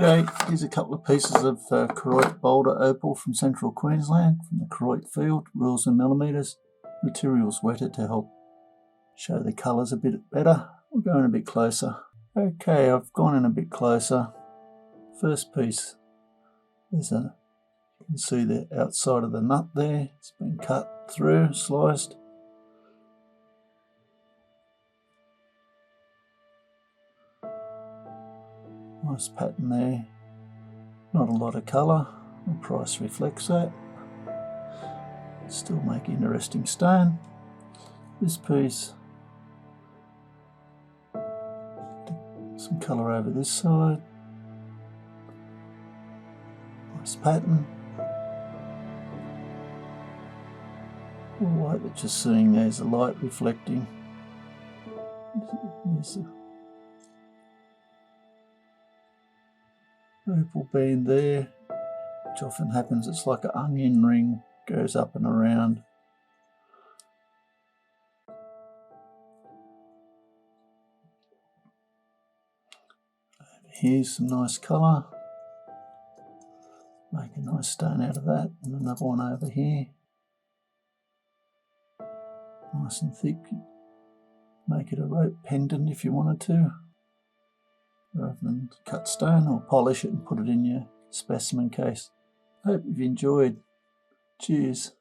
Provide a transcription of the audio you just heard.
Okay, here's a couple of pieces of Koroit Boulder Opal from central Queensland, from the Koroit field, rules in millimetres. Materials wetted to help show the colours a bit better. We're going a bit closer. Okay, I've gone in a bit closer. First piece, you can see the outside of the nut there. It's been cut through, sliced. Nice pattern there. Not a lot of colour. The price reflects that. Still make interesting stone. This piece, some colour over this side. Nice pattern. The white that you're seeing there's the light reflecting. There's a opal band there, which often happens. It's like an onion ring, goes up and around. Over here's some nice colour. Make a nice stone out of that, and another one over here. Nice and thick. Make it a rope pendant if you wanted to, rather than cut stone, or polish it and put it in your specimen case. Hope you've enjoyed. Cheers.